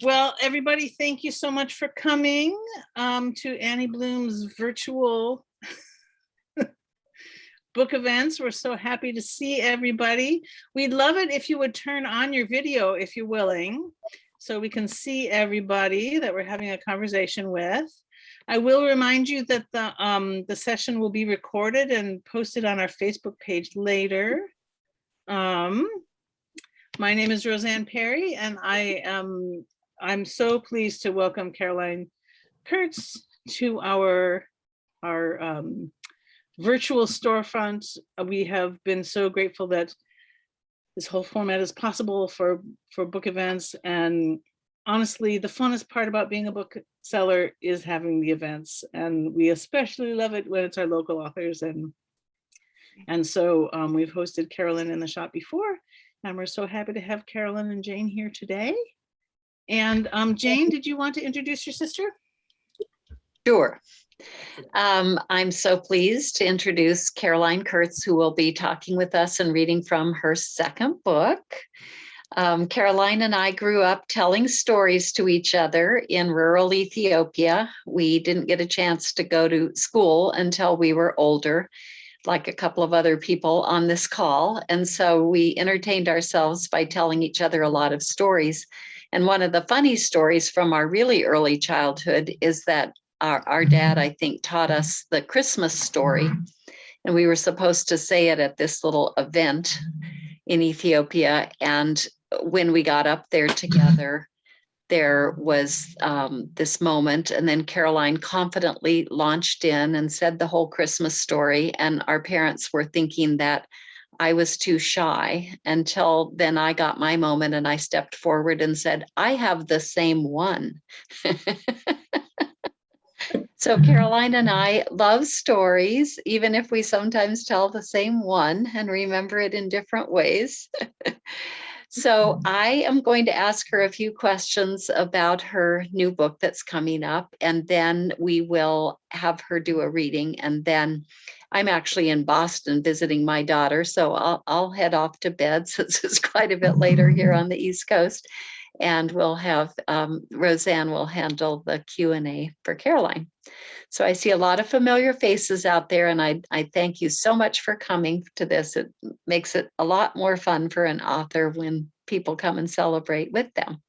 Well, everybody, thank you so much for coming to Annie Bloom's virtual book events. We're so happy to see everybody. We'd love it if you would turn on your video if you're willing, so we can see everybody that we're having a conversation with. I will remind you that the session will be recorded and posted on our Facebook page later. My name is Roseanne Perry, and I'm so pleased to welcome Caroline Kurtz to our virtual storefront. We have been so grateful that this whole format is possible for book events, and honestly, the funnest part about being a bookseller is having the events, and we especially love it when it's our local authors. And so we've hosted Caroline in the shop before, and we're so happy to have Caroline and Jane here today. And Jane, did you want to introduce your sister? Sure. I'm so pleased to introduce Caroline Kurtz, who will be talking with us and reading from her second book. Caroline and I grew up telling stories to each other in rural Ethiopia. We didn't get a chance to go to school until we were older, like a couple of other people on this call. And so we entertained ourselves by telling each other a lot of stories. And one of the funny stories from our really early childhood is that our dad, I think, taught us the Christmas story. And we were supposed to say it at this little event in Ethiopia. And when we got up there together, there was this moment, and then Caroline confidently launched in and said the whole Christmas story. And our parents were thinking that I was too shy, until then I got my moment and I stepped forward and said, I have the same one. So Caroline and I love stories, even if we sometimes tell the same one and remember it in different ways. So I am going to ask her a few questions about her new book that's coming up, and then we will have her do a reading. And then I'm actually in Boston visiting my daughter, so I'll head off to bed since it's quite a bit later here on the East Coast. And we'll have Roseanne will handle the Q&A for Caroline. So I see a lot of familiar faces out there, and I thank you so much for coming to this. It makes it a lot more fun for an author when people come and celebrate with them.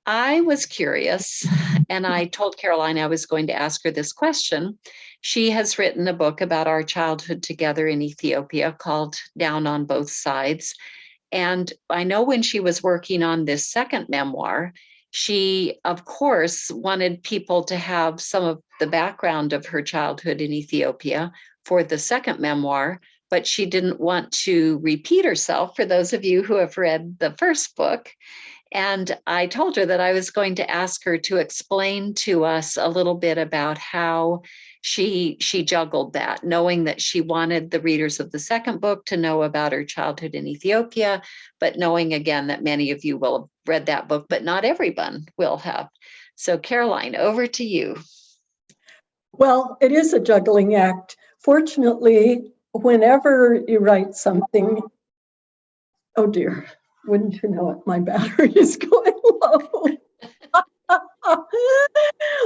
I was curious, and I told Caroline I was going to ask her this question. She has written a book about our childhood together in Ethiopia called Down on Both Sides. And I know when she was working on this second memoir, she, of course, wanted people to have some of the background of her childhood in Ethiopia for the second memoir, but she didn't want to repeat herself, for those of you who have read the first book. And I told her that I was going to ask her to explain to us a little bit about how she juggled that, knowing that she wanted the readers of the second book to know about her childhood in Ethiopia, but knowing again that many of you will have read that book, but not everyone will have. So Caroline, over to you. Well, it is a juggling act. Fortunately, whenever you write something, oh dear, wouldn't you know it, my battery is going low.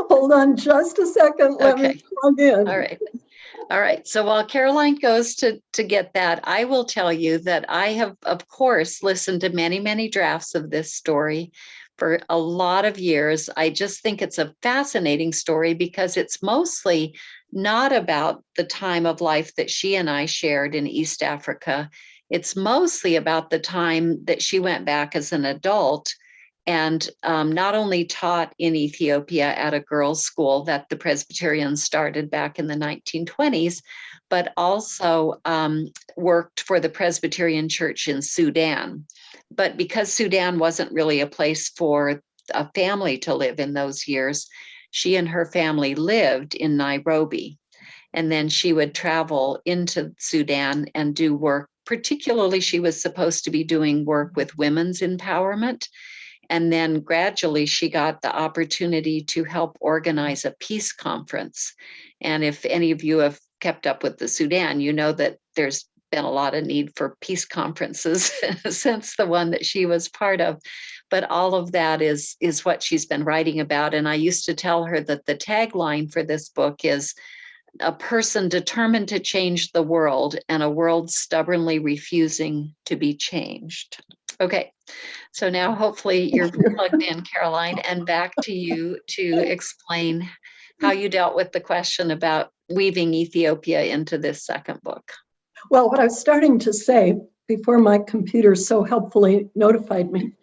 Hold on just a second. Let me plug in. All right. So while Caroline goes to get that, I will tell you that I have, of course, listened to many, many drafts of this story for a lot of years. I just think it's a fascinating story because it's mostly not about the time of life that she and I shared in East Africa. It's mostly about the time that she went back as an adult and not only taught in Ethiopia at a girls' school that the Presbyterians started back in the 1920s, but also worked for the Presbyterian Church in Sudan. But because Sudan wasn't really a place for a family to live in those years, she and her family lived in Nairobi. And then she would travel into Sudan and do work. Particularly, she was supposed to be doing work with women's empowerment. And then gradually she got the opportunity to help organize a peace conference. And if any of you have kept up with the Sudan, you know that there's been a lot of need for peace conferences since the one that she was part of. But all of that is what she's been writing about. And I used to tell her that the tagline for this book is a person determined to change the world and a world stubbornly refusing to be changed. Okay, so now hopefully you're plugged in, Caroline, and back to you to explain how you dealt with the question about weaving Ethiopia into this second book. Well, what I was starting to say before my computer so helpfully notified me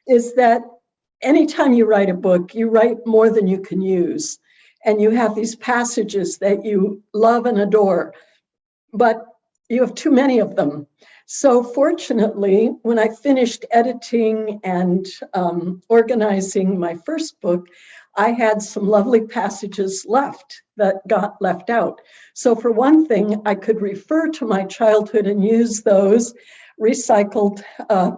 is that anytime you write a book, you write more than you can use. And you have these passages that you love and adore, but you have too many of them. So fortunately, when I finished editing and organizing my first book, I had some lovely passages left that got left out. So for one thing, I could refer to my childhood and use those recycled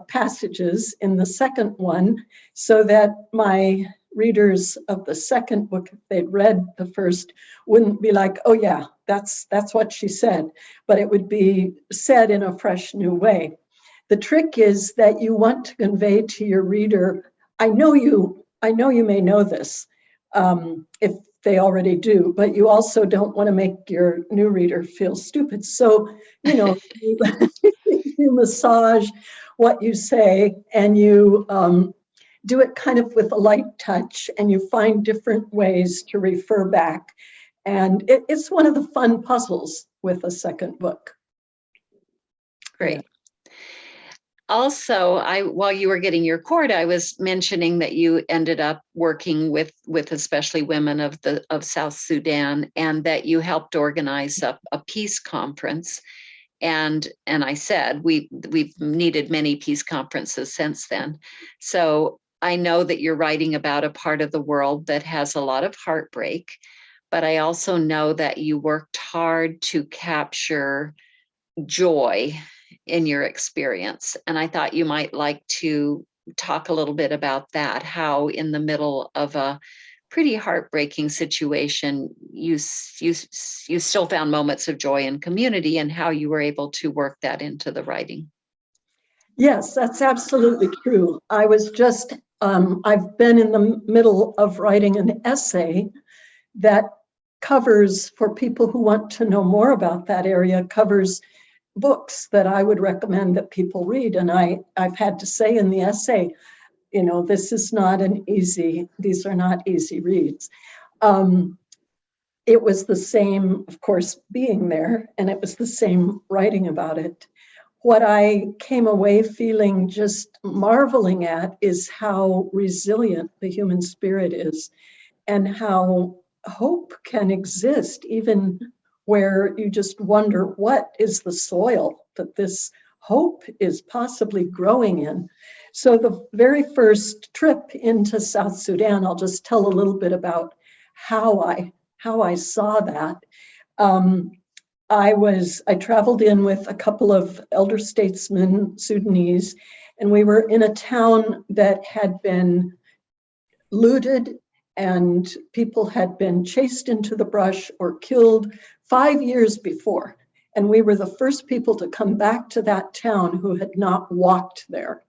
passages in the second one so that my readers of the second book, if they'd read the first, wouldn't be like, oh yeah, that's what she said, but it would be said in a fresh new way. The trick is that you want to convey to your reader, I know you may know this, if they already do, but you also don't want to make your new reader feel stupid. So, you massage what you say, and you do it kind of with a light touch, and you find different ways to refer back. And it's one of the fun puzzles with a second book. Great. Yeah. Also, while you were getting your cord, I was mentioning that you ended up working with especially women of South Sudan, and that you helped organize a peace conference. And I said we've needed many peace conferences since then. So I know that you're writing about a part of the world that has a lot of heartbreak, but I also know that you worked hard to capture joy in your experience. And I thought you might like to talk a little bit about that, how in the middle of a pretty heartbreaking situation, you still found moments of joy and community, and how you were able to work that into the writing. Yes, that's absolutely true. I was just, I've been in the middle of writing an essay that covers, for people who want to know more about that area, covers books that I would recommend that people read. And I've had to say in the essay, these are not easy reads. It was the same, of course, being there, and it was the same writing about it. What I came away feeling just marveling at is how resilient the human spirit is, and how hope can exist even where you just wonder, what is the soil that this hope is possibly growing in? So the very first trip into South Sudan, I'll just tell a little bit about how I saw that. I traveled in with a couple of elder statesmen, Sudanese, and we were in a town that had been looted, and people had been chased into the brush or killed 5 years before. And we were the first people to come back to that town who had not walked there.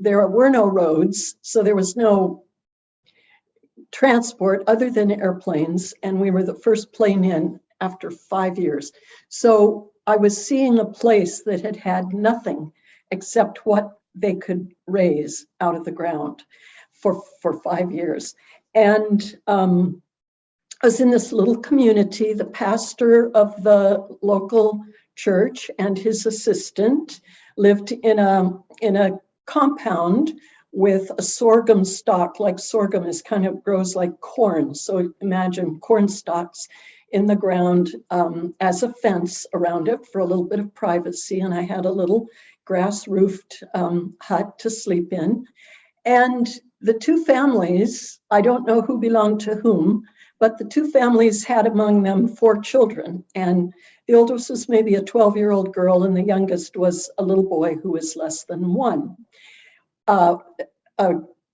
There were no roads, so there was no transport other than airplanes, and we were the first plane in after 5 years. So I was seeing a place that had had nothing except what they could raise out of the ground for 5 years. And I was in this little community. The pastor of the local church and his assistant lived in a compound with a sorghum stalk. Like sorghum is kind of grows like corn. So imagine corn stalks in the ground as a fence around it for a little bit of privacy. And I had a little grass roofed hut to sleep in. And the two families, I don't know who belonged to whom, but the two families had among them 4 children. And the oldest was maybe a 12-year-old girl, and the youngest was a little boy who was less than 1. A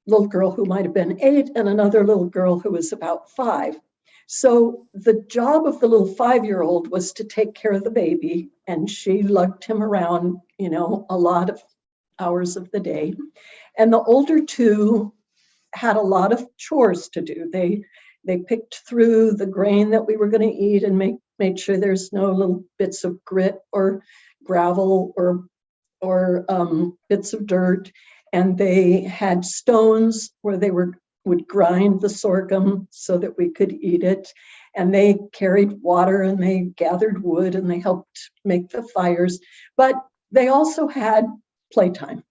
little girl who might have been 8, and another little girl who was about 5. So the job of the little 5-year-old was to take care of the baby, and she lugged him around, a lot of hours of the day. And the older two had a lot of chores to do. They picked through the grain that we were going to eat and made sure there's no little bits of grit or gravel or bits of dirt. And they had stones where they would grind the sorghum so that we could eat it. And they carried water and they gathered wood and they helped make the fires. But they also had playtime.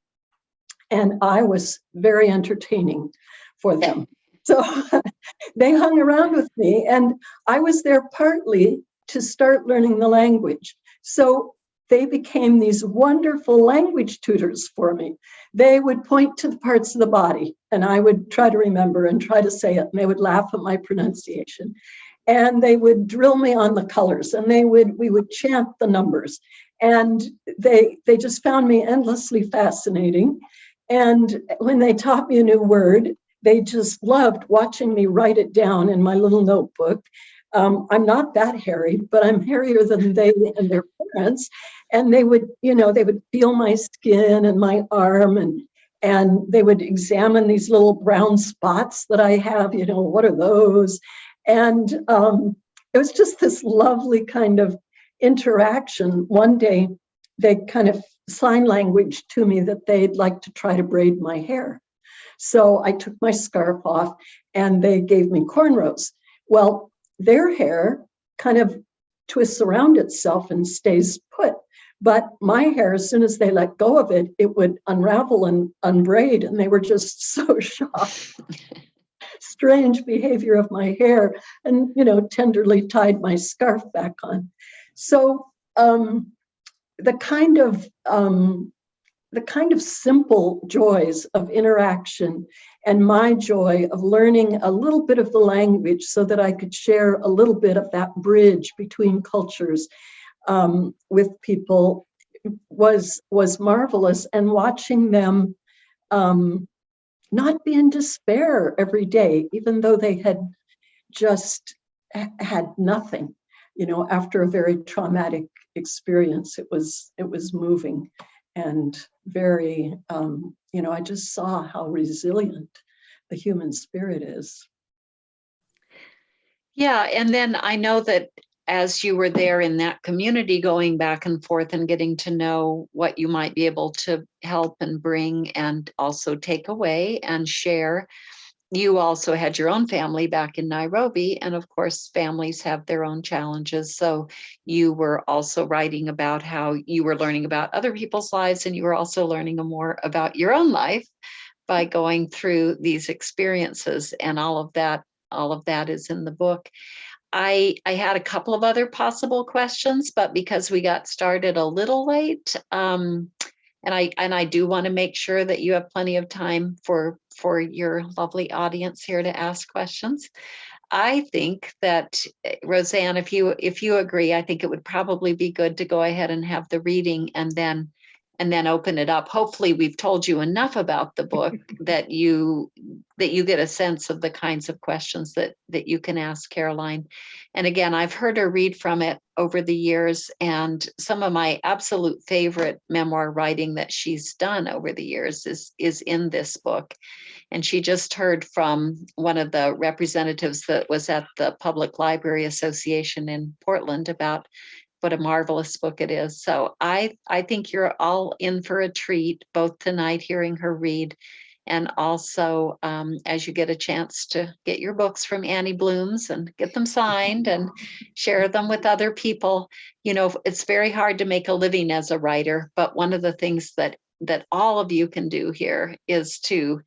And I was very entertaining for them. So they hung around with me, and I was there partly to start learning the language. So they became these wonderful language tutors for me. They would point to the parts of the body, and I would try to remember and try to say it, and they would laugh at my pronunciation. And they would drill me on the colors, and we would chant the numbers. And they just found me endlessly fascinating. And when they taught me a new word, they just loved watching me write it down in my little notebook. I'm not that hairy, but I'm hairier than they and their parents. And they would feel my skin and my arm, and they would examine these little brown spots that I have, what are those? And it was just this lovely kind of interaction. One day, they kind of sign language to me that they'd like to try to braid my hair. So I took my scarf off and they gave me cornrows. Well, their hair kind of twists around itself and stays put. But my hair, as soon as they let go of it, it would unravel and unbraid. And they were just so shocked. Strange behavior of my hair, and, tenderly tied my scarf back on. So the kind of simple joys of interaction and my joy of learning a little bit of the language so that I could share a little bit of that bridge between cultures with people was marvelous. And watching them not be in despair every day, even though they had just had nothing, after a very traumatic experience. It was moving and very, I just saw how resilient the human spirit is. Yeah, and then I know that as you were there in that community, going back and forth and getting to know what you might be able to help and bring and also take away and share, you also had your own family back in Nairobi. And of course, families have their own challenges. So you were also writing about how you were learning about other people's lives, and you were also learning more about your own life by going through these experiences. And all of that is in the book. I had a couple of other possible questions, but because we got started a little late, and I do want to make sure that you have plenty of time for your lovely audience here to ask questions. I think that, Roseanne, if you agree, I think it would probably be good to go ahead and have the reading and then open it up. Hopefully we've told you enough about the book that you get a sense of the kinds of questions that you can ask Caroline. And again, I've heard her read from it over the years, and some of my absolute favorite memoir writing that she's done over the years is in this book. And she just heard from one of the representatives that was at the Public Library Association in Portland about what a marvelous book it is. So I think you're all in for a treat, both tonight hearing her read, and also as you get a chance to get your books from Annie Bloom's and get them signed and share them with other people. It's very hard to make a living as a writer, but one of the things that all of you can do here is to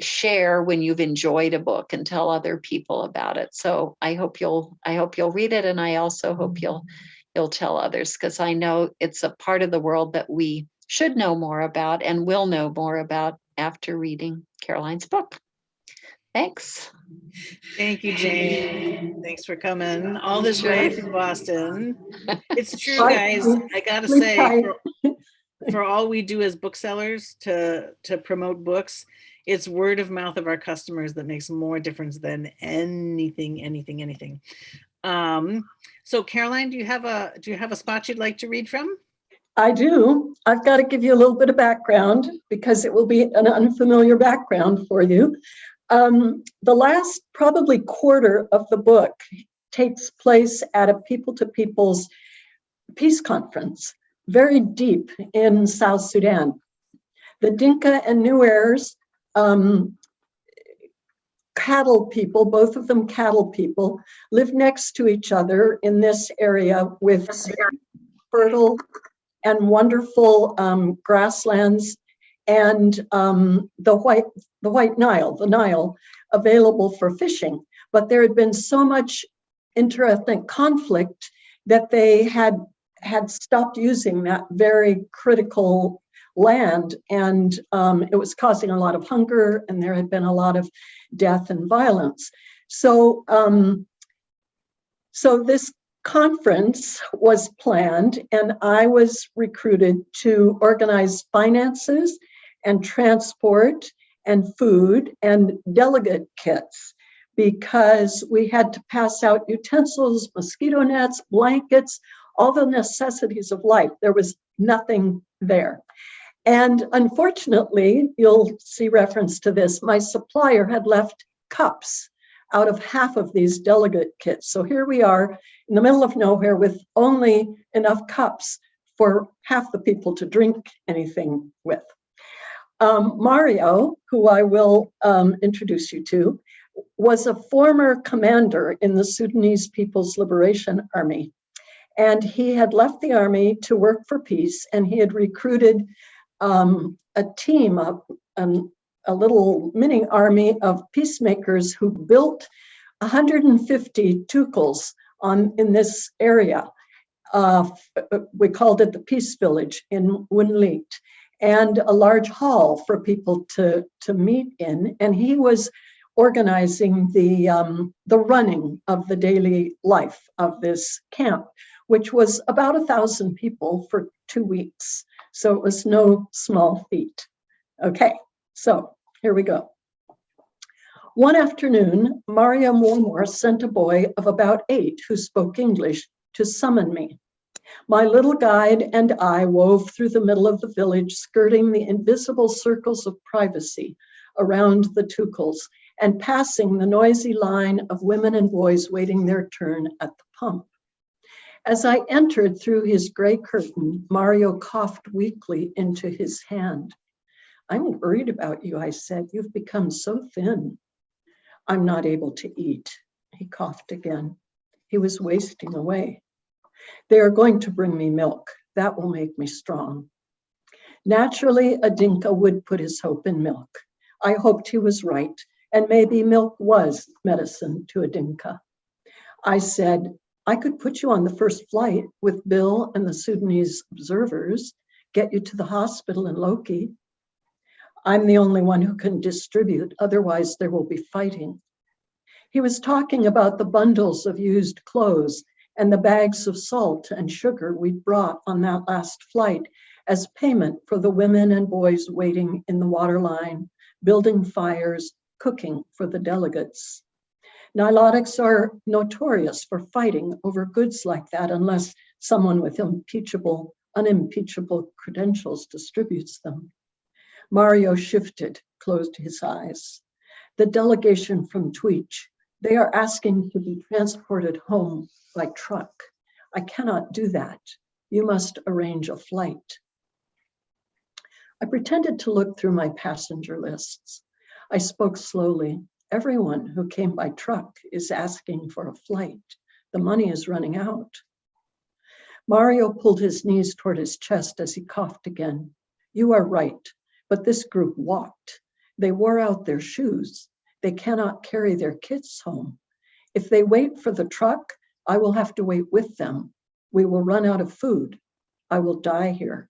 share when you've enjoyed a book and tell other people about it. So I hope you'll read it, and I also hope you'll tell others, because I know it's a part of the world that we should know more about and will know more about after reading Caroline's book. Thanks. Thank you, Jane. Thanks for coming all this way from Boston. It's true, Bye. guys. I gotta say, for all we do as booksellers to promote books, It's word of mouth of our customers that makes more difference than anything. So Caroline, do you have a spot you'd like to read from? I do. I've got to give you a little bit of background because it will be an unfamiliar background for you. The last probably quarter of the book takes place at a people-to-people's peace conference, very deep in South Sudan. The Dinka and Nuers, cattle people, both of them cattle people, live next to each other in this area with fertile and wonderful grasslands and the Nile, available for fishing. But there had been so much interethnic conflict that they had stopped using that very critical land, and it was causing a lot of hunger, and there had been a lot of death and violence. So this conference was planned, and I was recruited to organize finances and transport and food and delegate kits, because we had to pass out utensils, mosquito nets, blankets, all the necessities of life. There was nothing there. And unfortunately, you'll see reference to this, my supplier had left cups out of half of these delegate kits. So here we are in the middle of nowhere with only enough cups for half the people to drink anything with. Mario, who I will introduce you to, was a former commander in the Sudanese People's Liberation Army. And he had left the army to work for peace, and he had recruited a team of a little mini army of peacemakers who built 150 tukels in this area. We called it the Peace Village in Wunlit, and a large hall for people to meet in. And he was organizing the running of the daily life of this camp, which was about 1,000 people for 2 weeks. So it was no small feat. Okay, so here we go. One afternoon, Maria Moore sent a boy of about 8 who spoke English to summon me. My little guide and I wove through the middle of the village, skirting the invisible circles of privacy around the tukels and passing the noisy line of women and boys waiting their turn at the pump. As I entered through his gray curtain, Mario coughed weakly into his hand. I'm worried about you, I said. You've become so thin. I'm not able to eat. He coughed again. He was wasting away. They are going to bring me milk. That will make me strong. Naturally, a Dinka would put his hope in milk. I hoped he was right, and maybe milk was medicine to a Dinka. I said, I could put you on the first flight with Bill and the Sudanese observers, get you to the hospital in Loki. I'm the only one who can distribute, otherwise there will be fighting. He was talking about the bundles of used clothes and the bags of salt and sugar we'd brought on that last flight as payment for the women and boys waiting in the waterline, building fires, cooking for the delegates. Nilotics are notorious for fighting over goods like that unless someone with unimpeachable credentials distributes them. Mario shifted, closed his eyes. The delegation from Tweech, they are asking to be transported home by truck. I cannot do that. You must arrange a flight. I pretended to look through my passenger lists. I spoke slowly. Everyone who came by truck is asking for a flight. The money is running out. Mario pulled his knees toward his chest as he coughed again. You are right, but this group walked. They wore out their shoes. They cannot carry their kits home. If they wait for the truck, I will have to wait with them. We will run out of food. I will die here.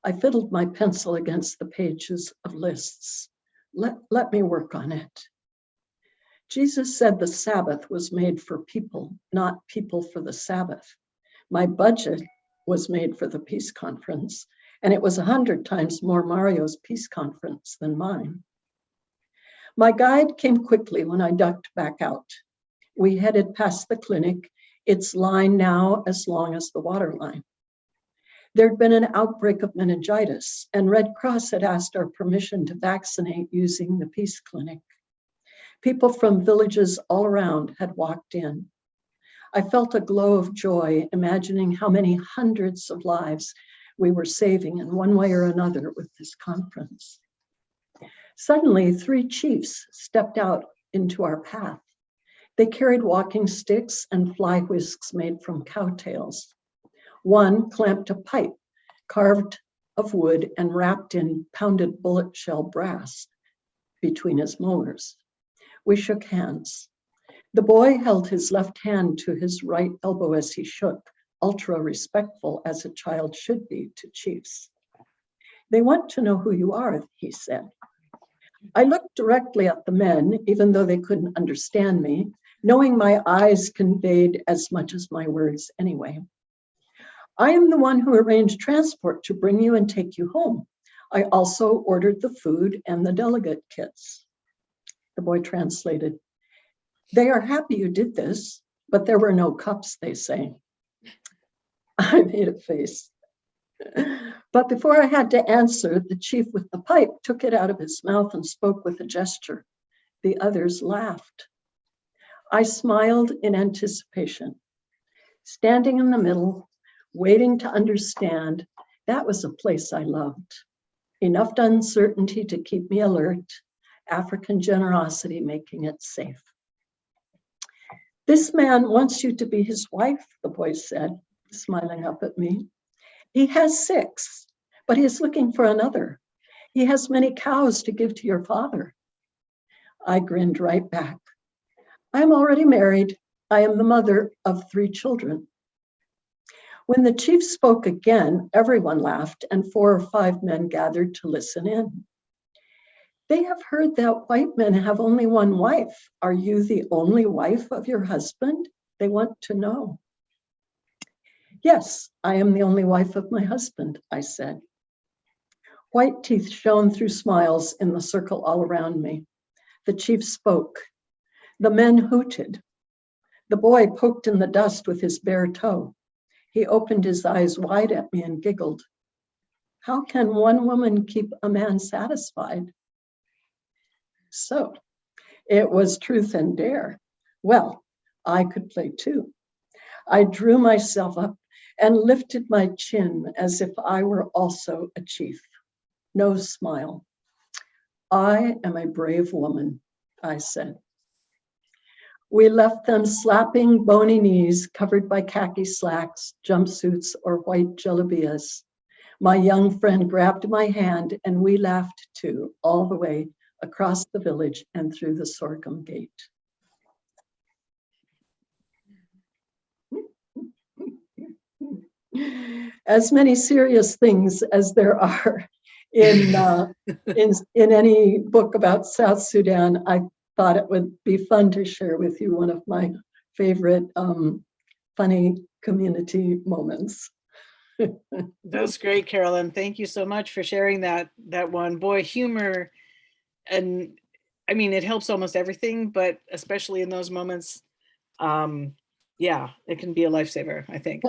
I fiddled my pencil against the pages of lists. Let me work on it. Jesus said the Sabbath was made for people, not people for the Sabbath. My budget was made for the peace conference, and it was 100 times more Mario's peace conference than mine. My guide came quickly when I ducked back out. We headed past the clinic, its line now as long as the water line. There'd been an outbreak of meningitis, and Red Cross had asked our permission to vaccinate using the Peace Clinic. People from villages all around had walked in. I felt a glow of joy, imagining how many hundreds of lives we were saving in one way or another with this conference. Suddenly, 3 chiefs stepped out into our path. They carried walking sticks and fly whisks made from cowtails. One clamped a pipe carved of wood and wrapped in pounded bullet shell brass between his molars. We shook hands. The boy held his left hand to his right elbow as he shook, ultra respectful as a child should be to chiefs. "They want to know who you are," he said. I looked directly at the men, even though they couldn't understand me, knowing my eyes conveyed as much as my words anyway. "I am the one who arranged transport to bring you and take you home. I also ordered the food and the delegate kits." The boy translated. "They are happy you did this, but there were no cups, they say." I made a face. But before I had to answer, the chief with the pipe took it out of his mouth and spoke with a gesture. The others laughed. I smiled in anticipation. Standing in the middle, waiting to understand, that was a place I loved. Enough uncertainty to keep me alert, African generosity making it safe. "This man wants you to be his wife," the boy said, smiling up at me. "He has 6, but he is looking for another. He has many cows to give to your father." I grinned right back. "I am already married. I am the mother of 3 children." When the chief spoke again, everyone laughed and 4 or 5 men gathered to listen in. "They have heard that white men have only one wife. Are you the only wife of your husband? They want to know." "Yes, I am the only wife of my husband," I said. White teeth shone through smiles in the circle all around me. The chief spoke. The men hooted. The boy poked in the dust with his bare toe. He opened his eyes wide at me and giggled. "How can one woman keep a man satisfied?" So it was truth and dare. Well, I could play too. I drew myself up and lifted my chin as if I were also a chief. No smile. "I am a brave woman," I said. We left them slapping bony knees covered by khaki slacks, jumpsuits, or white jalabias. My young friend grabbed my hand and we laughed too, all the way across the village and through the sorghum gate. As many serious things as there are in any book about South Sudan, I thought it would be fun to share with you one of my favorite funny community moments. That's great, Carolyn. Thank you so much for sharing that one. Boy, humor, and I mean, it helps almost everything, but especially in those moments, yeah, it can be a lifesaver, I think.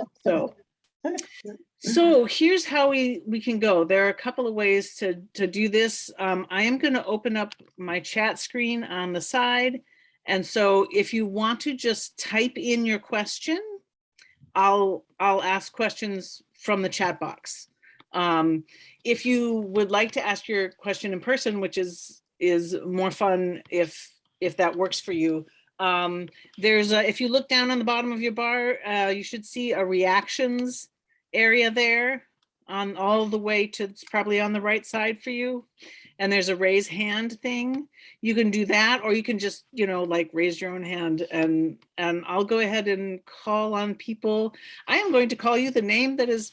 So here's how we can go. There are a couple of ways to do this. I am going to open up my chat screen on the side. And so if you want to just type in your question, I'll ask questions from the chat box. If you would like to ask your question in person, which is more fun if that works for you, if you look down on the bottom of your bar, you should see a reactions area there on all the way to, it's probably on the right side for you. And there's a raise hand thing. You can do that, or you can just, like raise your own hand, and I'll go ahead and call on people. I am going to call you the name that is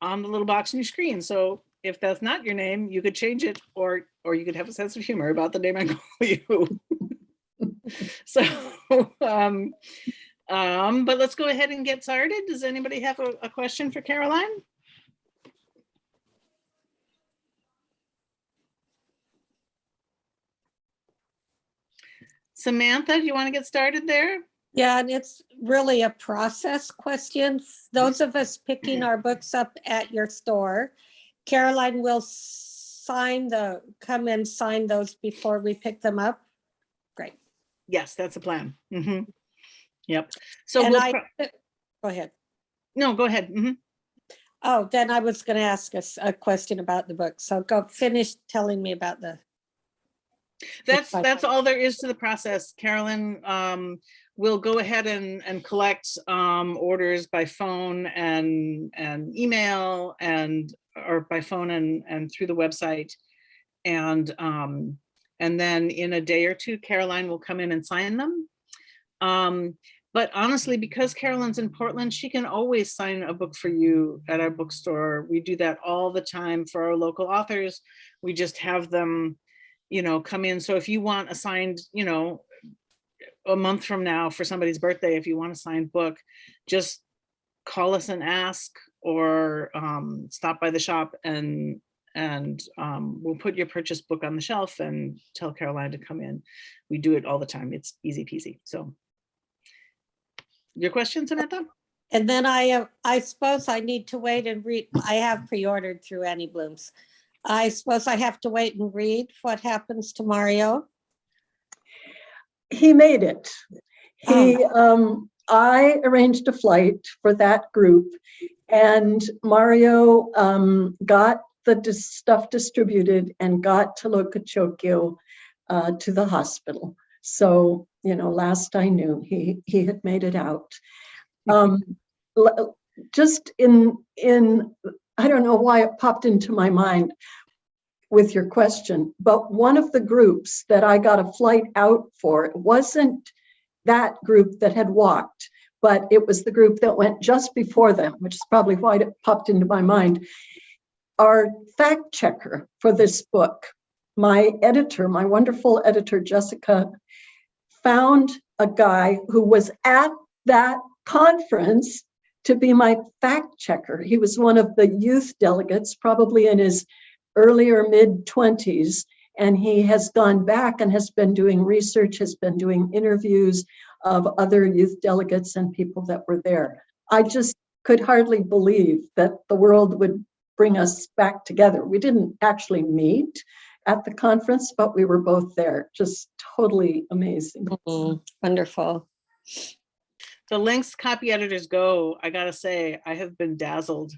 on the little box on your screen. So if that's not your name, you could change it, or you could have a sense of humor about the name I call you. So, but let's go ahead and get started. Does anybody have a question for Caroline? Samantha, do you want to get started there? Yeah, and it's really a process question. Those of us picking our books up at your store, Caroline will come and sign those before we pick them up. Great. Yes, that's the plan. Yep. So And we'll go ahead. no, go ahead. Oh, then I was going to ask us a question about the book. So go finish telling me about the. That's all there is to the process. Carolyn will go ahead and collect orders by phone and email or by phone and through the website. And then in a day or two, Caroline will come in and sign them. But honestly, because Carolyn's in Portland, she can always sign a book for you at our bookstore. We do that all the time for our local authors. We just have them, come in. So if you want a signed, a month from now for somebody's birthday, if you want a signed book, just call us and ask, or stop by the shop and we'll put your purchased book on the shelf and tell Caroline to come in. We do it all the time. It's easy peasy. So your question, Samantha? And then I suppose I need to wait and read. I have pre-ordered through Annie Bloom's. I suppose I have to wait and read what happens to Mario. He made it. I arranged a flight for that group, and Mario got the stuff distributed and got to Lokachokyou to the hospital. So, last I knew, he had made it out. Just in I don't know why it popped into my mind with your question, but one of the groups that I got a flight out for, it wasn't that group that had walked, but it was the group that went just before them, which is probably why it popped into my mind. Our fact checker for this book, my editor, my wonderful editor, Jessica, found a guy who was at that conference to be my fact checker. He was one of the youth delegates, probably in his earlier mid-20s, and he has gone back and has been doing research, has been doing interviews of other youth delegates and people that were there. I just could hardly believe that the world would bring us back together. We didn't actually meet at the conference, but we were both there. Just totally amazing. Wonderful. The lengths copy editors go, I gotta say, I have been dazzled.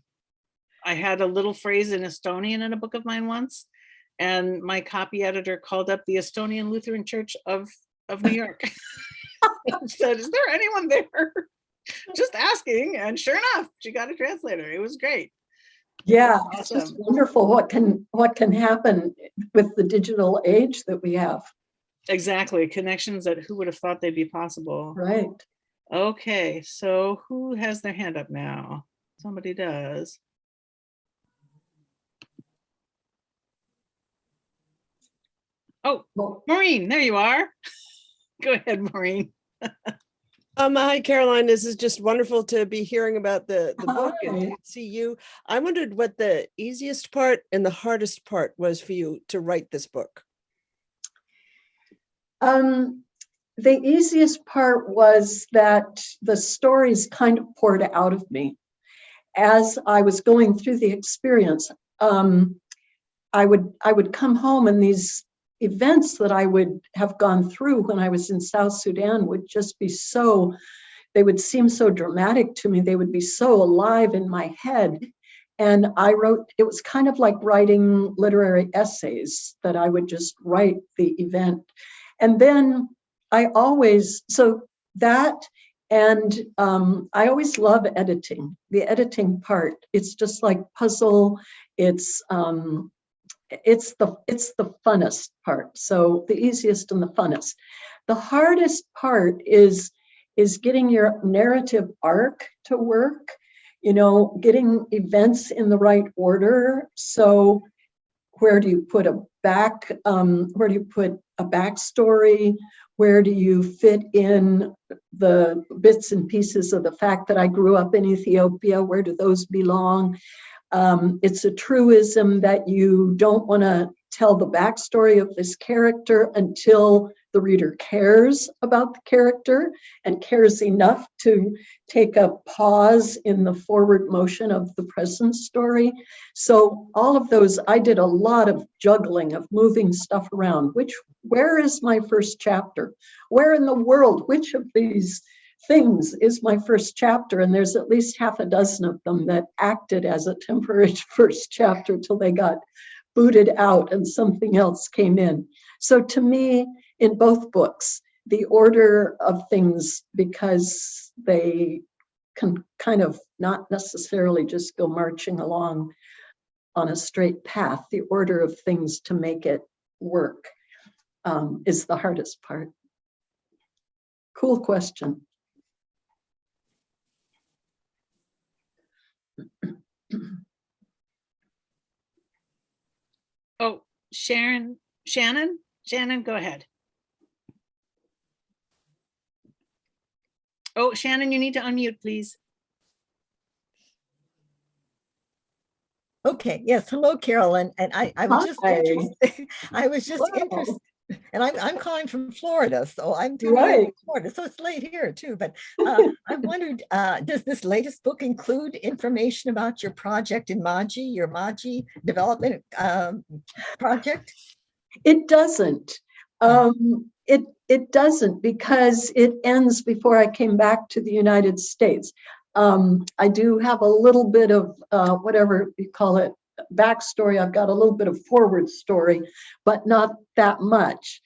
I had a little phrase in Estonian in a book of mine once, and my copy editor called up the Estonian Lutheran Church of New York and said, "Is there anyone there?" Just asking, and sure enough, she got a translator. It was great. Yeah, Awesome. It's just wonderful what can happen with the digital age that we have. Exactly, connections that who would have thought they'd be possible. Right. Okay, so who has their hand up now? Somebody does. Oh, Maureen, there you are. Go ahead, Maureen. Hi, Caroline. This is just wonderful to be hearing about the book and Hi. to see you. I wondered what the easiest part and the hardest part was for you to write this book. The easiest part was that the stories kind of poured out of me as I was going through the experience. I would come home, and these events that I would have gone through when I was in South Sudan would just be they would seem so dramatic to me. They would be so alive in my head. And it was kind of like writing literary essays that I would just write the event. And then I always love editing, the editing part. It's just like puzzle. It's the funnest part. So the easiest and the funnest. The hardest part is getting your narrative arc to work, getting events in the right order. So where do you put a backstory? Where do you fit in the bits and pieces of the fact that I grew up in Ethiopia? Where do those belong? It's a truism that you don't want to tell the backstory of this character until the reader cares about the character and cares enough to take a pause in the forward motion of the present story. So all of those, I did a lot of juggling of moving stuff around. Where is my first chapter? Where in the world, which of these things is my first chapter? And there's at least half a dozen of them that acted as a temporary first chapter till they got booted out and something else came in. So to me, in both books, the order of things, because they can kind of not necessarily just go marching along on a straight path, the order of things to make it work is the hardest part. Cool question. Oh, Shannon, go ahead. Oh, Shannon, you need to unmute, please. Okay, yes, hello, Carolyn, and I was just Hi. interested, I was just Wow. interested, and I'm calling from Florida, so I'm doing Right. in Florida, so it's late here too, but I wondered, does this latest book include information about your project in Maji, your Maji development project? It doesn't. It doesn't, because it ends before I came back to the United States. I do have a little bit of whatever you call it, backstory. I've got a little bit of forward story, but not that much.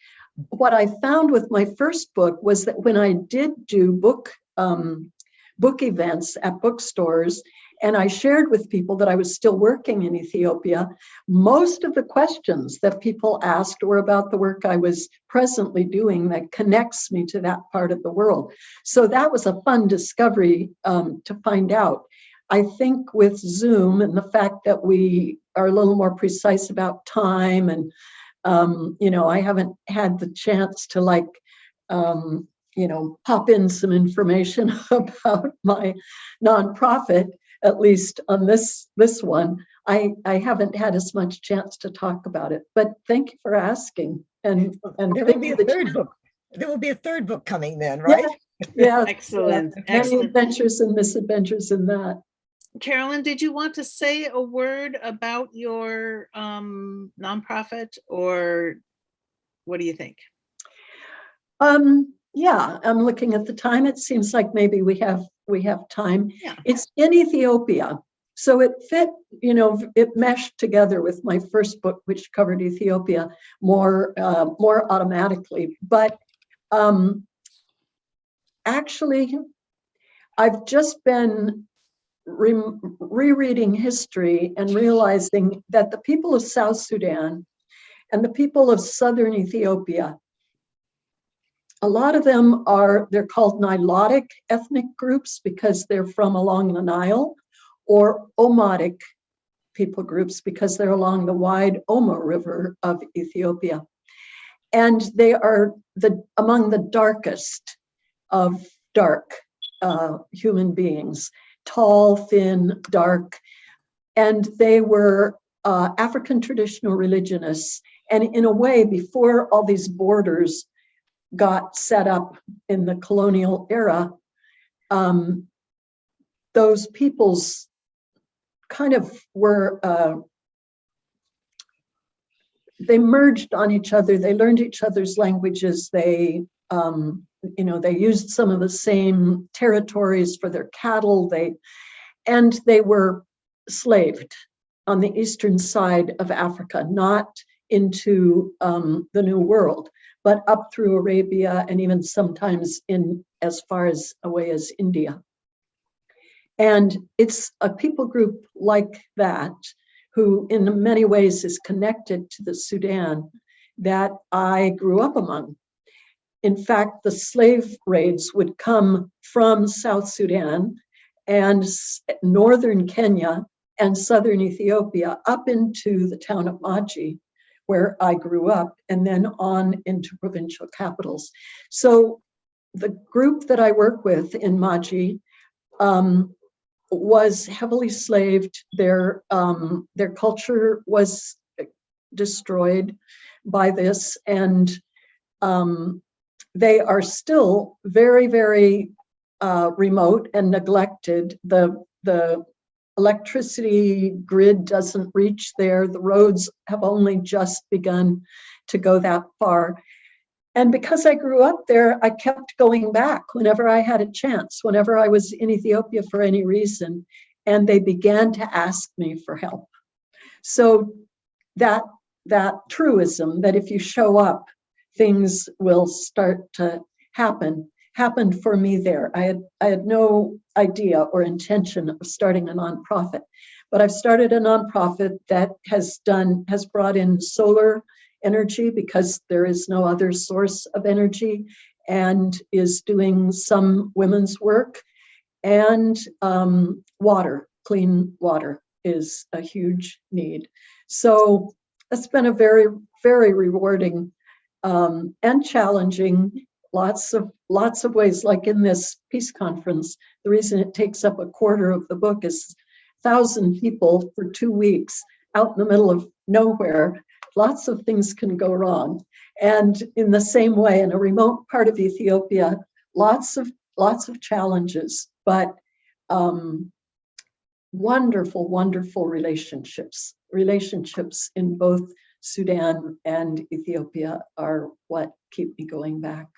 What I found with my first book was that when I did do book events at bookstores, and I shared with people that I was still working in Ethiopia, most of the questions that people asked were about the work I was presently doing that connects me to that part of the world. So that was a fun discovery to find out. I think with Zoom and the fact that we are a little more precise about time, and I haven't had the chance to pop in some information about my nonprofit, at least on this one. I haven't had as much chance to talk about it, but thank you for asking. And There will be a third book. There will be a third book coming then, right? Yeah, Excellent, many excellent. adventures and misadventures in that. Carolyn, did you want to say a word about your nonprofit, or what do you think? Yeah, I'm looking at the time. It seems like maybe we have time. Yeah. It's in Ethiopia. So it fit, it meshed together with my first book, which covered Ethiopia more automatically. But actually, I've just been rereading history and realizing that the people of South Sudan and the people of Southern Ethiopia, a lot of them they're called Nilotic ethnic groups because they're from along the Nile, or Omotic people groups because they're along the wide Omo River of Ethiopia. And they are among the darkest of dark human beings, tall, thin, dark. And they were African traditional religionists. And in a way, before all these borders got set up in the colonial era, those peoples kind of were, they merged on each other. They learned each other's languages. They used some of the same territories for their cattle. And they were slaved on the eastern side of Africa, not into the New World, but up through Arabia and even sometimes in as far as away as India. And it's a people group like that who in many ways is connected to the Sudan that I grew up among. In fact, the slave raids would come from South Sudan and northern Kenya and southern Ethiopia up into the town of Maji, where I grew up, and then on into provincial capitals. So the group that I work with in Maji was heavily slaved. Their culture was destroyed by this, and they are still very, very remote and neglected. The electricity grid doesn't reach there. The roads have only just begun to go that far. And because I grew up there, I kept going back whenever I had a chance, whenever I was in Ethiopia for any reason, and they began to ask me for help. So that truism that if you show up, things will start to happen, happened for me there. I had no idea or intention of starting a nonprofit, but I've started a nonprofit that has brought in solar energy because there is no other source of energy, and is doing some women's work, and water, clean water is a huge need. So it's been a very, very rewarding and challenging, lots of ways. Like in this peace conference, the reason it takes up a quarter of the book is 1,000 people for 2 weeks out in the middle of nowhere. Lots of things can go wrong. And in the same way, in a remote part of Ethiopia, lots of challenges, but wonderful, wonderful relationships. Relationships in both Sudan and Ethiopia are what keep me going back.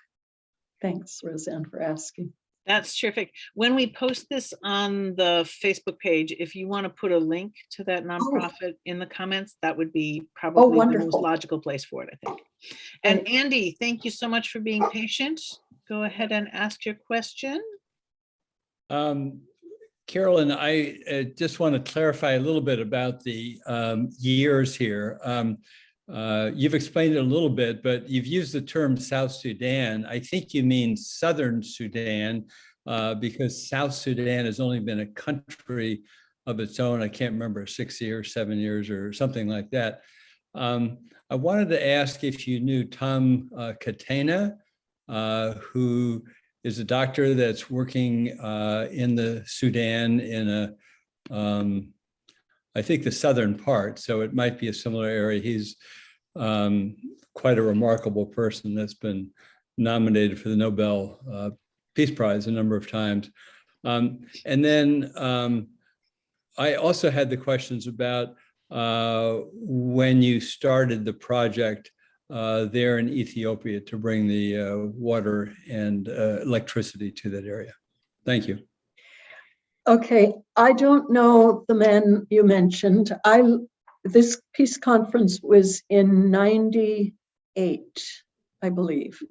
Thanks, Roseanne, for asking. That's terrific. When we post this on the Facebook page, if you want to put a link to that nonprofit in the comments, that would be probably the most wonderful. logical place for it, I think. And Andy, thank you so much for being patient. Go ahead and ask your question. Carolyn, I just want to clarify a little bit about the years here. You've explained it a little bit, but you've used the term South Sudan. I think you mean Southern Sudan, because South Sudan has only been a country of its own. I can't remember, 6 years, 7 years, or something like that. I wanted to ask if you knew Tom Katena, who is a doctor that's working in the Sudan in I think the southern part, so it might be a similar area. He's quite a remarkable person that's been nominated for the Nobel Peace Prize a number of times. And then I also had the questions about when you started the project there in Ethiopia to bring the water and electricity to that area. Thank you. Okay, I don't know the men you mentioned. This peace conference was in '98, I believe.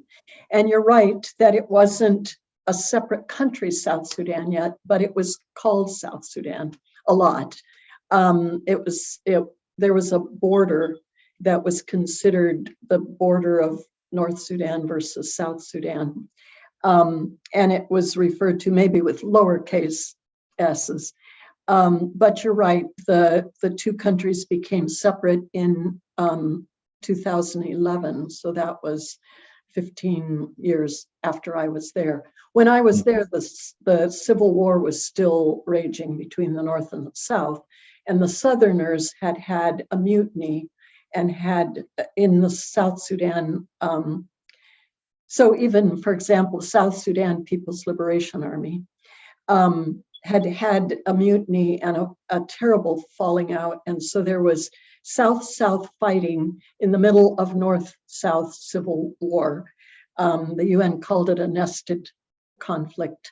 And you're right that it wasn't a separate country, South Sudan, yet, but it was called South Sudan a lot. There was a border that was considered the border of North Sudan versus South Sudan. And it was referred to maybe with lowercase s's. But you're right, the two countries became separate in 2011. So that was 15 years after I was there. When I was there, the civil war was still raging between the North and the South. And the Southerners had had a mutiny and had in the South Sudan. So even, for example, South Sudan People's Liberation Army had a mutiny and a terrible falling out. And so there was South-South fighting in the middle of North-South civil war. The UN called it a nested conflict.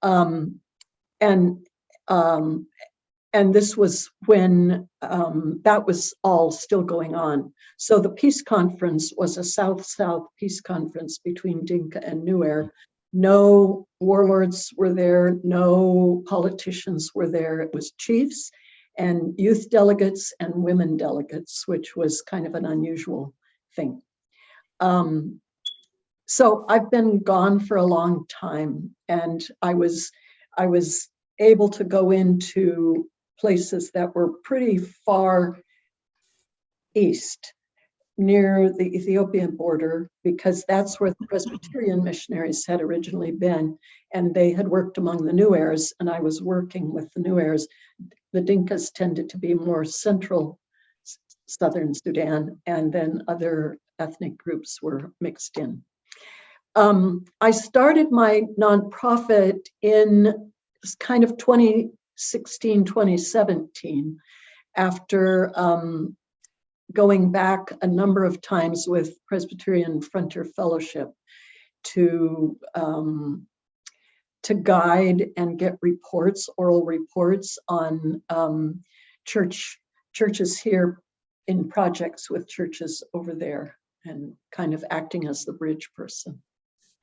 And this was when that was all still going on. So the peace conference was a South-South peace conference between Dinka and Nuer. No warlords were there, no politicians were there. It was chiefs and youth delegates and women delegates, which was kind of an unusual thing. So I've been gone for a long time, and I was able to go into places that were pretty far east, near the Ethiopian border, because that's where the Presbyterian missionaries had originally been, and they had worked among the Nuers, and I was working with the Nuers. The Dinkas tended to be more central Southern Sudan, and then other ethnic groups were mixed in. I started my nonprofit in kind of 2016, 2017, after going back a number of times with Presbyterian Frontier Fellowship to guide and get reports, oral reports on churches here in projects with churches over there, and kind of acting as the bridge person.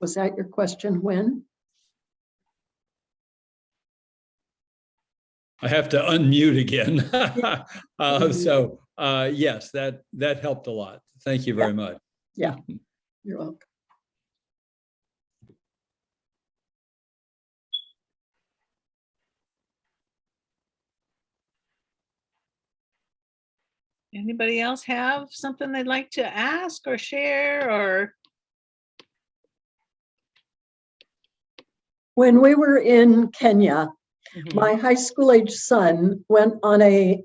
Was that your question, when? I have to unmute again. Yes, that helped a lot. Thank you very much. Yeah, you're welcome. Anybody else have something they'd like to ask or share, or? When we were in Kenya, my high school age son went on a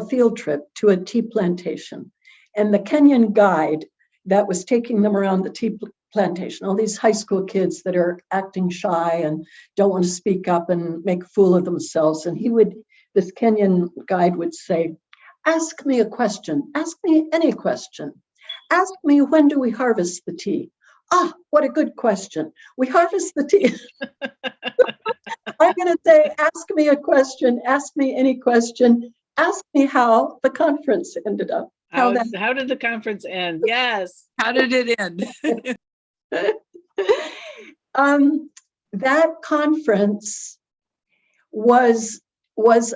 field trip to a tea plantation, and the Kenyan guide that was taking them around the tea plantation, all these high school kids that are acting shy and don't want to speak up and make a fool of themselves, and this Kenyan guide would say, "Ask me a question, ask me any question. Ask me, when do we harvest the tea? Ah, what a good question. We harvest the tea." I'm going to say, ask me a question, ask me any question, ask me how the conference ended up. How did the conference end? Yes. How did it end? That conference was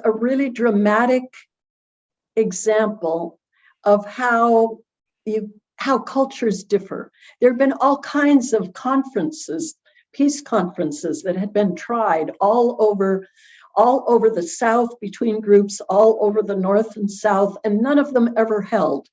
a really dramatic example of how cultures differ. There have been all kinds of conferences, peace conferences, that had been tried all over the South, between groups, all over the North and South, and none of them ever held.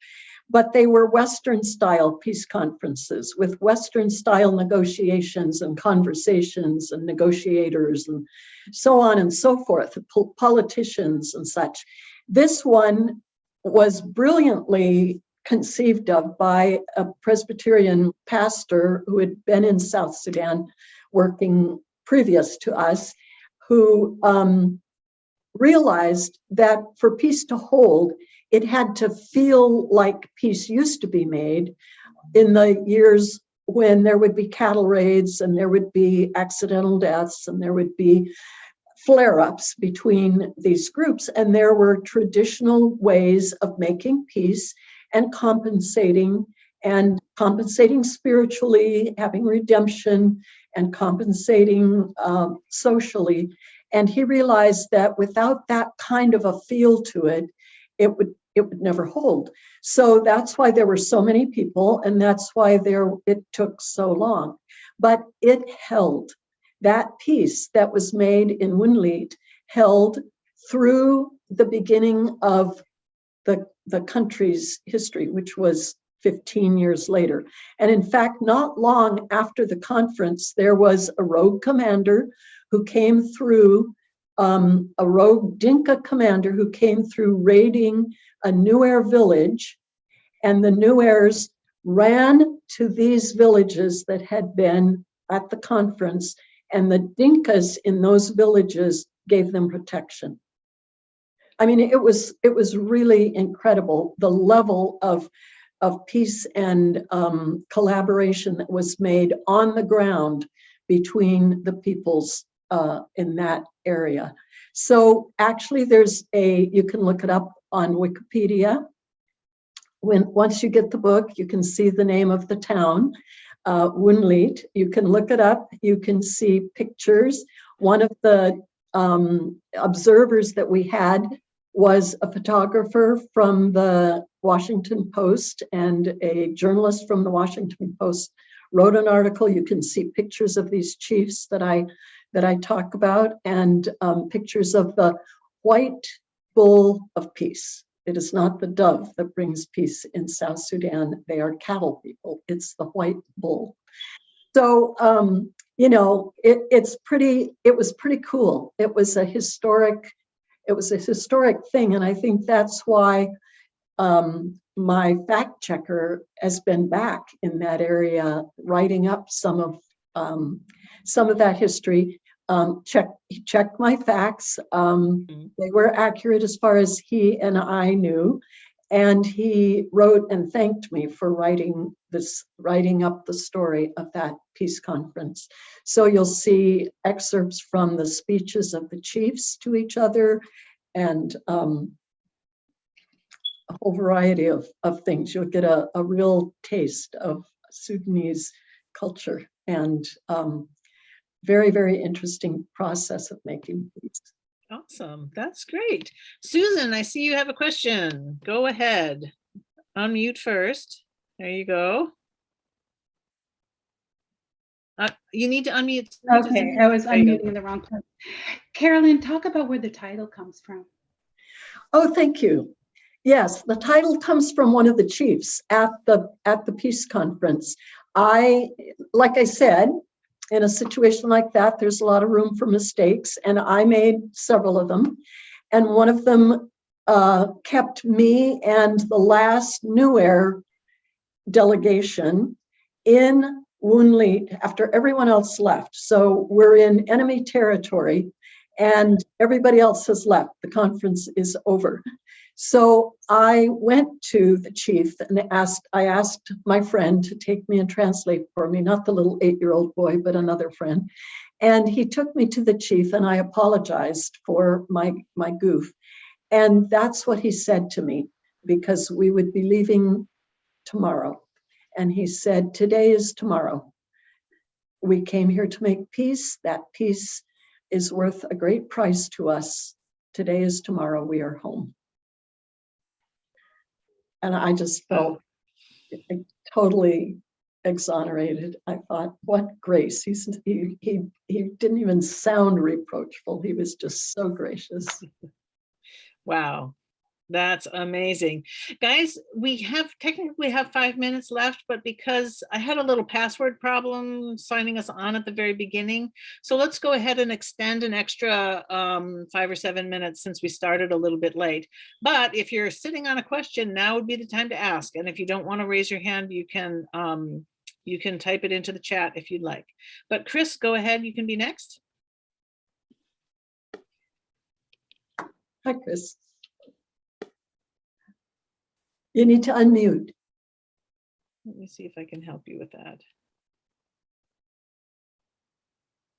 But they were Western style peace conferences with Western style negotiations and conversations and negotiators and so on and so forth, politicians and such. This one was brilliantly conceived of by a Presbyterian pastor who had been in South Sudan working previous to us, who realized that for peace to hold, it had to feel like peace used to be made in the years when there would be cattle raids and there would be accidental deaths and there would be flare-ups between these groups. And there were traditional ways of making peace and compensating spiritually, having redemption, and compensating socially. And he realized that without that kind of a feel to it, it would never hold. So that's why there were so many people, and that's why it took so long. But it held. That peace that was made in Wunlied held through the beginning of the country's history, which was 15 years later. And in fact, not long after the conference, there was a rogue commander who came through, a rogue Dinka commander who came through raiding a Nuer village, and the Nuers ran to these villages that had been at the conference, and the Dinkas in those villages gave them protection. I mean, it was really incredible, the level of peace and collaboration that was made on the ground between the peoples in that area. So actually you can look it up on Wikipedia. Once you get the book, you can see the name of the town, Wunlied. You can look it up, you can see pictures. One of the observers that we had was a photographer from the Washington Post, and a journalist from the Washington Post wrote an article. You can see pictures of these chiefs that I talk about, and pictures of the white bull of peace. It is not the dove that brings peace in South Sudan. They are cattle people. It's the white bull. So, it was pretty cool. It was a historic thing. And I think that's why my fact checker has been back in that area, writing up some of that history. He checked my facts. They were accurate as far as he and I knew. And he wrote and thanked me for writing up the story of that peace conference. So you'll see excerpts from the speeches of the chiefs to each other, and a whole variety of things. You'll get a real taste of Sudanese culture, and very, very interesting process of making peace. Awesome. That's great. Susan, I see you have a question. Go ahead. Unmute first. There you go. You need to unmute. Okay, I was There you go. unmuting in the wrong place. Caroline, talk about where the title comes from. Oh, thank you. Yes, the title comes from one of the chiefs at the peace conference. Like I said, in a situation like that, there's a lot of room for mistakes, and I made several of them. And one of them kept me and the last Nuer delegation in Woonly after everyone else left. So we're in enemy territory, and everybody else has left. The conference is over. So I went to the chief and I asked my friend to take me and translate for me, not the little 8-year-old boy, but another friend. And he took me to the chief, and I apologized for my goof. And that's what he said to me, because we would be leaving tomorrow. And he said, today is tomorrow. We came here to make peace. That peace is worth a great price to us. Today is tomorrow. We are home. And I just felt totally exonerated. I thought, what grace. He didn't even sound reproachful. He was just so gracious. Wow. That's amazing. Guys, we technically have 5 minutes left, but because I had a little password problem signing us on at the very beginning, so let's go ahead and extend an extra 5 or 7 minutes since we started a little bit late. But if you're sitting on a question, now would be the time to ask. And if you don't want to raise your hand, you can type it into the chat if you'd like. But Chris, go ahead. You can be next. Hi, Chris. You need to unmute. Let me see if I can help you with that.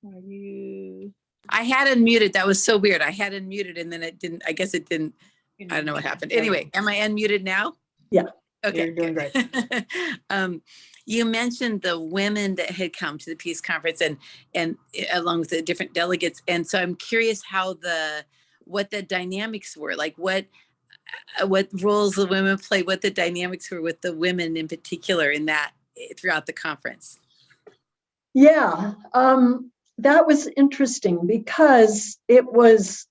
Are you? I had unmuted. That was so weird. I had unmuted and then it didn't, I guess it didn't, I don't know what happened. Anyway, am I unmuted now? Yeah. Okay. You're doing great. You mentioned the women that had come to the peace conference and along with the different delegates. And so I'm curious what the dynamics were, like what roles the women played, what the dynamics were with the women in particular in that throughout the conference. Yeah, that was interesting because it was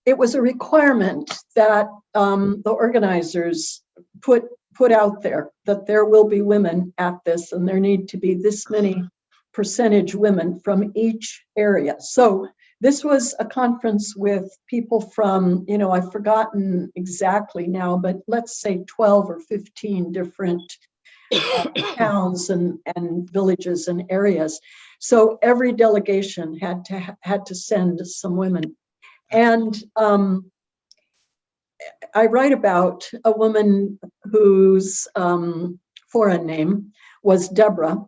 a requirement that the organizers put out there, that there will be women at this and there need to be this many percentage women from each area. So this was a conference with people from, I've forgotten exactly now, but let's say 12 or 15 different towns and villages and areas. So every delegation had to send some women. And I write about a woman whose foreign name was Deborah.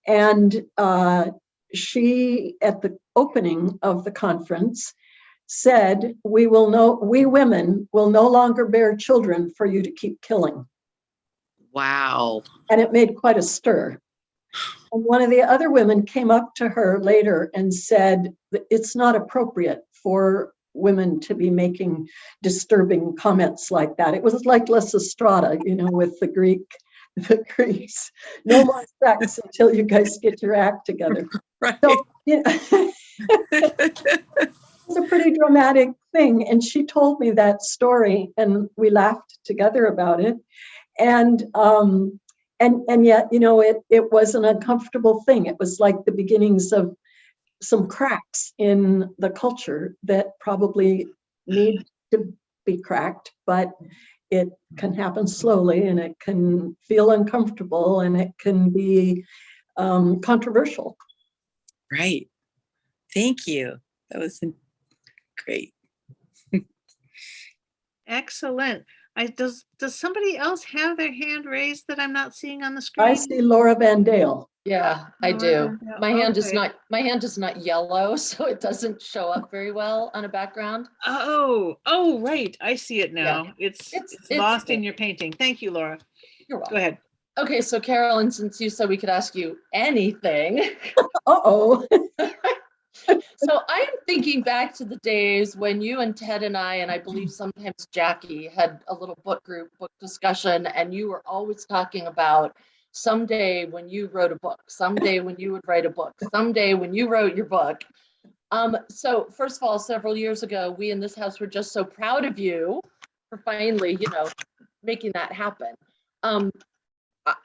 And she, at the opening of the conference, said, we women will no longer bear children for you to keep killing. Wow. And it made quite a stir. And one of the other women came up to her later and said, it's not appropriate for women to be making disturbing comments like that. It was like Lysistrata, with the Greeks. No more sex until you guys get your act together. Right. So, it was a pretty dramatic thing. And she told me that story and we laughed together about it. And yet, it was an uncomfortable thing. It was like the beginnings of some cracks in the culture that probably need to be cracked, but it can happen slowly, and it can feel uncomfortable, and it can be controversial. Right. Thank you. That was great. Excellent. Does somebody else have their hand raised that I'm not seeing on the screen? I see Laura Van Dale. Yeah, I Laura do. Van Dale, My hand is okay. not yellow, so it doesn't show up very well on a background. Oh, right. I see it now. It's It's lost in cool. your painting. Thank you, Laura. You're Go welcome. ahead. Okay, so Carolyn, since you said we could ask you anything, Uh-oh. so I am thinking back to the days when you and Ted and I believe sometimes Jackie had a little book group, book discussion, and you were always talking about someday when you wrote a book, someday when you would write a book, someday when you wrote your book. So first of all, several years ago, we in this house were just so proud of you for finally, making that happen.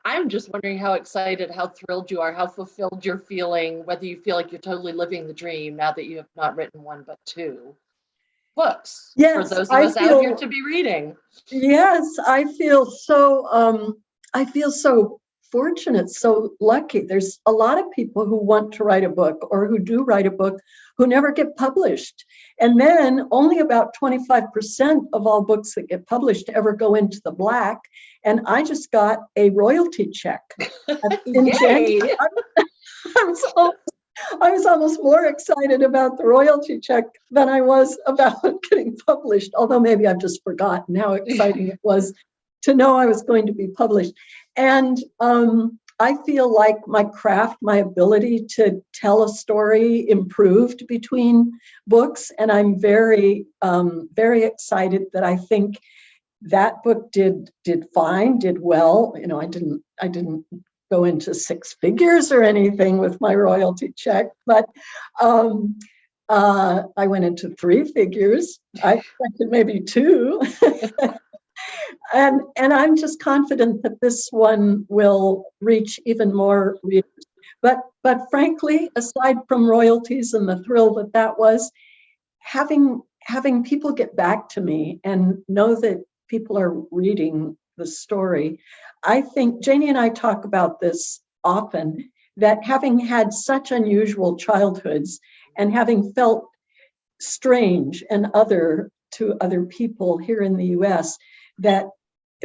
I'm just wondering how excited, how thrilled you are, how fulfilled you're feeling, whether you feel like you're totally living the dream now that you have not written one but two books for Yes, those of us out here to be reading. Yes, I feel so fortunate, so lucky. There's a lot of people who want to write a book or who do write a book who never get published. And then only about 25% of all books that get published ever go into the black. And I just got a royalty check. In January. I was almost more excited about the royalty check than I was about getting published, although maybe I've just forgotten how exciting it was to know I was going to be published. And I feel like my craft, my ability to tell a story improved between books. And I'm very, very excited that I think that book did fine, did well. I didn't go into six figures or anything with my royalty check, but I went into three figures. I expected maybe two. And I'm just confident that this one will reach even more readers. But frankly, aside from royalties and the thrill that was, having people get back to me and know that people are reading the story. I think Janie and I talk about this often, that having had such unusual childhoods and having felt strange and other to other people here in the US, that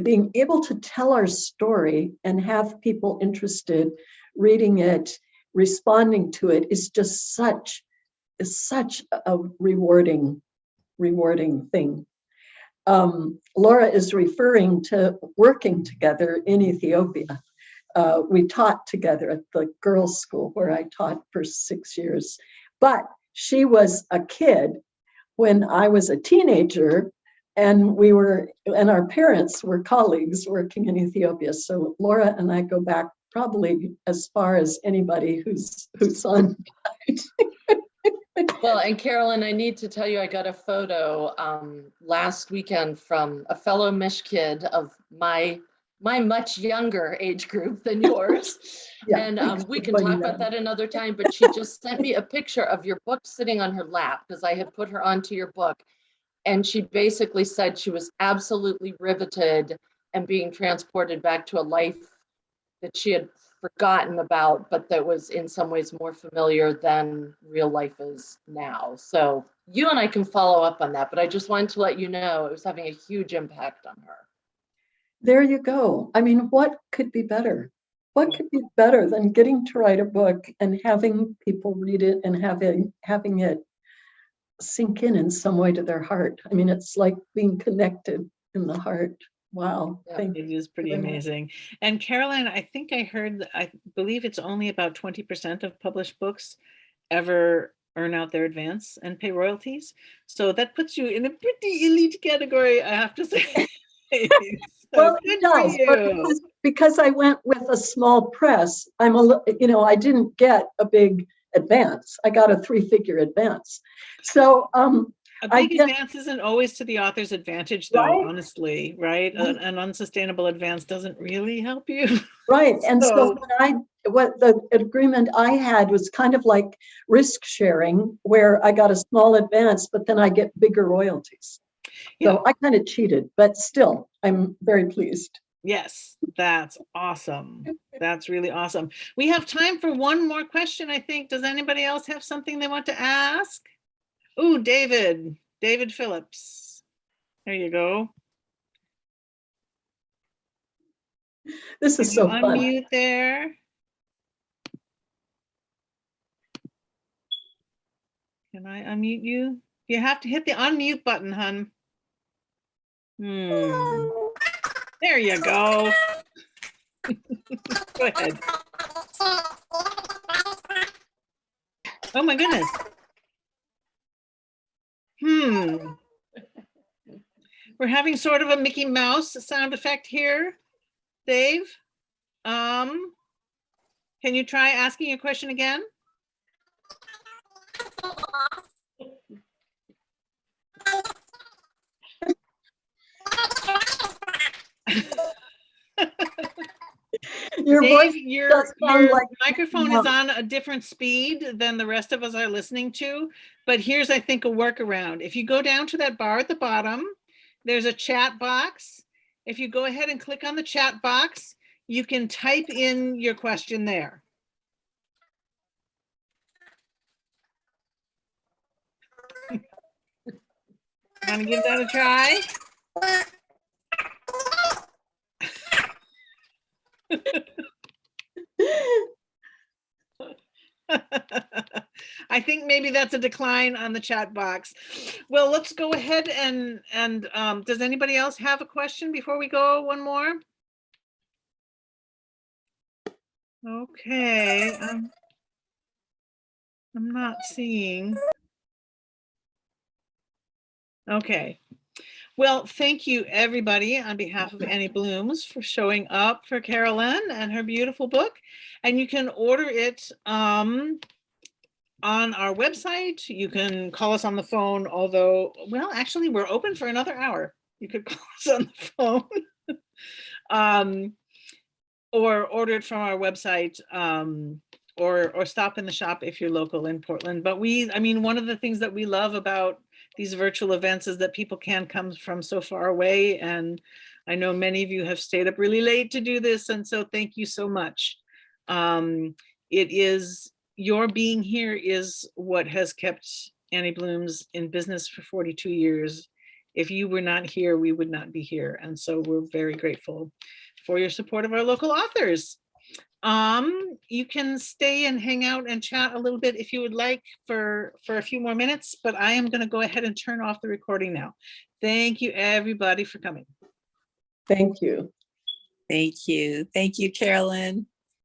being able to tell our story and have people interested, reading it, responding to it is just such a rewarding thing. Laura is referring to working together in Ethiopia. We taught together at the girls' school where I taught for 6 years. But she was a kid when I was a teenager, and our parents were colleagues working in Ethiopia. So Laura and I go back probably as far as anybody who's on. Well, and Carolyn, I need to tell you, I got a photo last weekend from a fellow Mish kid of my much younger age group than yours. Yeah, and we can talk about that another time, but she just sent me a picture of your book sitting on her lap because I had put her onto your book. And she basically said she was absolutely riveted and being transported back to a life that she had forgotten about, but that was in some ways more familiar than real life is now. So you and I can follow up on that, but I just wanted to let you know it was having a huge impact on her. There you go. I mean, what could be better? What could be better than getting to write a book and having people read it and having it sink in some way to their heart? I mean, it's like being connected in the heart. Wow. Yeah. It is pretty amazing. And Caroline, I think I believe it's only about 20% of published books ever earn out their advance and pay royalties. So that puts you in a pretty elite category, I have to say. Well, it does, but because I went with a small press, I didn't get a big advance. I got a 3-figure advance. So a big advance isn't always to the author's advantage, though, right? Honestly, right? An unsustainable advance doesn't really help you. Right. And so what the agreement I had was kind of like risk sharing, where I got a small advance, but then I get bigger royalties. Yeah. So I kind of cheated, but still, I'm very pleased. Yes, that's awesome. That's really awesome. We have time for one more question, I think. Does anybody else have something they want to ask? Ooh, David Phillips. There you go. This Can is you so fun. unmute there? Can I unmute you? You have to hit the unmute button, hun. There you go. Go ahead. Oh my goodness. We're having sort of a Mickey Mouse sound effect here. Dave, can you try asking a question again? Your voice Dave, your does sound like microphone is on a different speed than the rest of us are listening to, but here's, I think, a workaround. If you go down to that bar at the bottom, there's a chat box. If you go ahead and click on the chat box, you can type in your question there. Want to give that a try? I think maybe that's a decline on the chat box. Well, let's go ahead and does anybody else have a question before we go one more? Okay, I'm not seeing. Okay. Well, thank you everybody on behalf of Annie Blooms for showing up for Caroline and her beautiful book. And you can order it on our website. You can call us on the phone, although, well, actually we're open for another hour. You could call us on the phone. Or order it from our website, or stop in the shop if you're local in Portland. But I mean, one of the things that we love about these virtual events is that people can come from so far away. And I know many of you have stayed up really late to do this. And so thank you so much. Your being here is what has kept Annie Blooms in business for 42 years. If you were not here, we would not be here. And so we're very grateful for your support of our local authors. You can stay and hang out and chat a little bit if you would like for a few more minutes, but I am going to go ahead and turn off the recording now. Thank you everybody for coming. Thank you. Thank you. Thank you, Carolyn.